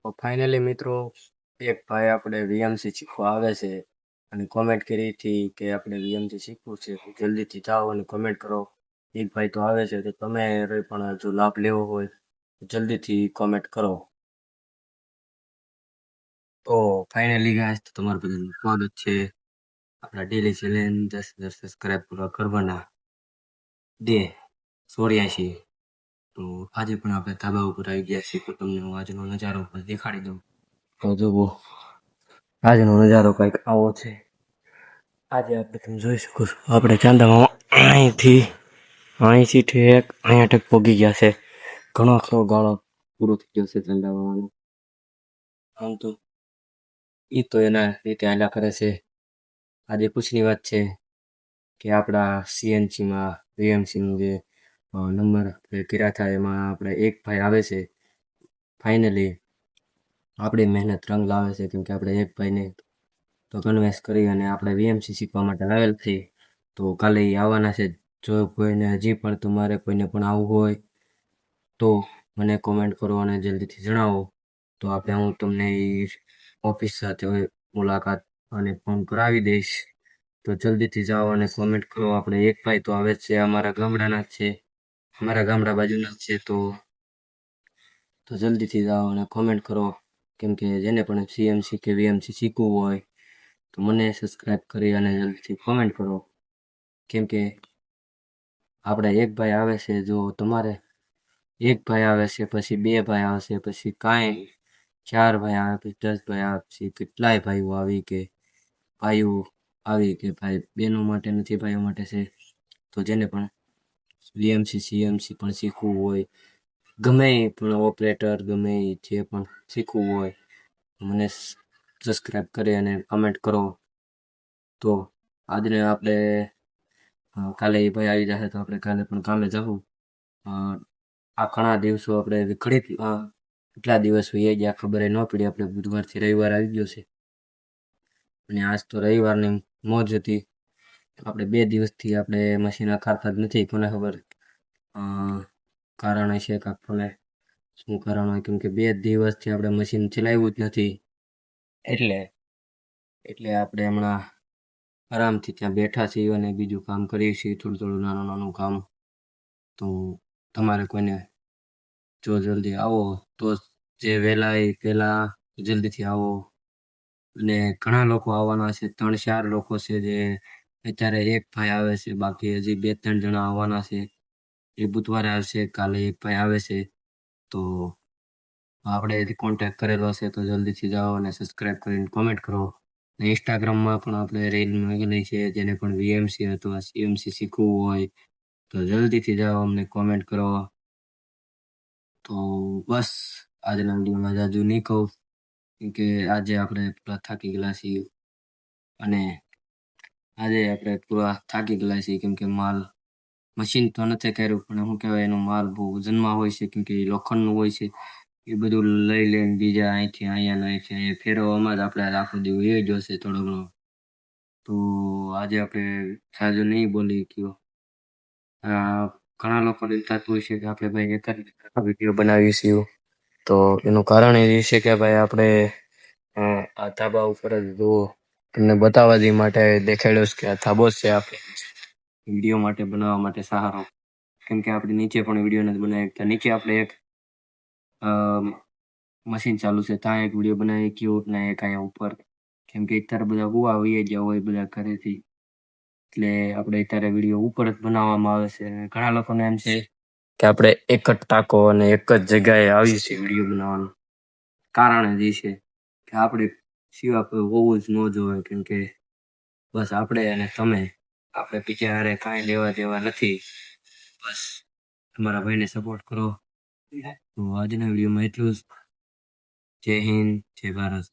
તો ફાઇનલી મિત્રો એક ભાઈ આપણે વીએમસી શીખવા આવે છે અને કોમેન્ટ કરી હતી કે આપણે વીએમસી શીખવું છે તો જલ્દીથી જાઓ અને કોમેન્ટ કરો. એક ભાઈ તો આવે છે તો તમે પણ જો લાભ લેવો હોય તો જલ્દીથી કોમેન્ટ કરો. તો ફાઇનલી ગાઈસ તો તમારું બધાનું સ્વાગત છે આપણા ડેલી ચેલેન્જ 10,000 સબસ્ક્રાઇબ પૂરા કરવાના ડે 84. તો આજે પણ આપણે ધાબા ઉપર આવી ગયા છીએ તો તમને હું આજનો નજારો પણ દેખાડી દઉં. તો જુઓ આજનો નજારો કંઈક આવો છે. આજે આપણે તમે જોઈ શકો છો આપણે ચાંદામાં અહીંથી ઠેક અહીંયા ઠેક પહોંચી ગયા છે. ઘણો ખરો ગાળો પૂરો થઈ ગયો છે ચાંદાવાનો. આમ તો એ તો એના રીતે હાલ્યા કરે છે. આજે ખુશીની વાત છે કે આપણા સીએનસીમાં વીએમસીનું જે નંબર કર્યા હતા એમાં આપણે એક ભાઈ આવે છે. ફાઇનલી આપણી મહેનત રંગ લાવે છે કેમ કે આપણે એક ભાઈને તો કન્વિન્સ કરી અને આપણે વીએમસી શીખવા માટે લાવેલ છીએ. તો કાલે એ આવવાના છે. જો કોઈને હજી પણ તમારે કોઈને પણ આવવું હોય તો મને કોમેન્ટ કરો અને જલ્દીથી જણાવો તો હું તમને એ ઓફિસ સાથે મુલાકાત અને ફોન કરાવી દઈશ. તો જલ્દીથી જાઓ અને કોમેન્ટ કરો. આપણે એક ભાઈ તો આવે છે અમારા ગામડાના જ છે, અમારા ગામડા બાજુના જ છે. તો જલ્દીથી જાઓ અને કોમેન્ટ કરો કેમ કે જેને પણ સીએમસી કે વીએમસી શીખવું હોય તો મને સબસ્ક્રાઈબ કરી અને જલ્દીથી કોમેન્ટ કરો કેમ કે આપણે એક ભાઈ આવે છે. જો તમારે એક ભાઈ આવે છે, પછી બે ભાઈ આવશે, પછી કાંઈ 4 ભાઈ આવે, પછી 10 ભાઈ આવે, પછી કેટલાય ભાઈઓ આવી કે ભાઈ બહેનો માટે નથી, ભાઈઓ માટે છે. તો જેને પણ વીએમસી સીએમસી પણ શીખવું હોય, ગમે એ પણ ઓપરેટર ગમે એ જે પણ શીખવું હોય મને સબસ્ક્રાઈબ કરી અને કમેન્ટ કરો. તો આજને આપણે કાલે એ ભાઈ આવી જશે તો આપણે કાલે પણ કામે જવું. આ ઘણા દિવસો આપણે કેટલા દિવસ વહી ગયા ખબર ન પડી. આપણે બુધવારથી રવિવાર આવી ગયો છે અને આજ તો રવિવારની મોજ હતી. આપણે 2 દિવસથી આપણે મશીન અખાડતા જ નથી. કોને ખબર કારણ હશે કાંક કોને શું કારણ હોય કેમ કે 2 દિવસથી આપણે મશીન ચલાવ્યું જ નથી. એટલે આપણે હમણાં આરામથી ત્યાં બેઠા છીએ અને બીજું કામ કરીએ છીએ, થોડું નાનું કામ. તો તમારે કોઈને જો જલ્દી આવો તો જે પહેલા જલ્દીથી આવો. અને ઘણા લોકો આવવાના છે, 3-4 લોકો છે. જે અત્યારે એક ભાઈ આવે છે, બાકી હજી 2-3 જણા આવવાના છે. એ બુધવારે આવશે. કાલે એક ભાઈ આવે છે. તો આપણે કોન્ટેક્ટ કરેલો છે તો જલ્દીથી જાઓ અને સબસ્ક્રાઈબ કરીને કોમેન્ટ કરો. ને ઇન્સ્ટાગ્રામમાં પણ આપણે રીલ મૂકેલી છે. જેને પણ વીએમસી અથવા સીએમસી શીખવું હોય તો જલ્દીથી જાઓ અમને કોમેન્ટ કરો. તો બસ આજના વિડીયોમાં જાજુ નહીં કહું કેમ કે આજે આપણે પૂરા થાકી ગયેલા છીએ કેમ કે મશીન તો નથી કર્યું પણ શું કહેવાય એનો માલ બહુ વજનમાં હોય છે કેમ કે લોખંડનું હોય છે. એ બધું લઈ લઈને બીજા અહીંથી અહીંયા ફેરવવામાં જ આપણે આખો દિવસ એ જશે થોડો ઘણો. તો આજે આપણે સાજુ નહીં બોલી ગયો. ઘણા લોકોને થતું હોય છે કે આપણે ભાઈ એક જ વિડીયો બનાવીએ છીએ. તો એનું કારણ એ છે કે ભાઈ આપણે આ ધાબા ઉપર જ જુઓ તમને બતાવવા જ માટે દેખાડ્યો કે આ ધાબો છે આપણે વિડીયો માટે બનાવવા માટે સહારો. કેમ કે આપણે નીચે પણ વિડીયો નથી બનાવી શકતા. નીચે આપણે એક મશીન ચાલુ છે ત્યાં એક વિડીયો બનાવી ગયો ને એક અહીંયા ઉપર કેમ કે અત્યારે બધા ગુવા વહી ગયા હોય બધા ઘરેથી. એટલે આપણે અત્યારે વિડીયો ઉપર જ બનાવવામાં આવે છે. ઘણા લોકોને એમ છે કે આપણે એક જ ટાંકો અને એક જ જગ્યાએ આવીએ છીએ વિડીયો બનાવવાનું. કારણ જ એ છે કે આપણે સિવાય કોઈ હોવું જ ન જોઈએ કેમ કે બસ આપણે અને તમે આપણે બીજા હારે કાંઈ લેવા દેવા નથી. બસ તમારા ભાઈને સપોર્ટ કરો. તો આજના વિડીયોમાં એટલું જ. જય હિન્દ, જય ભારત.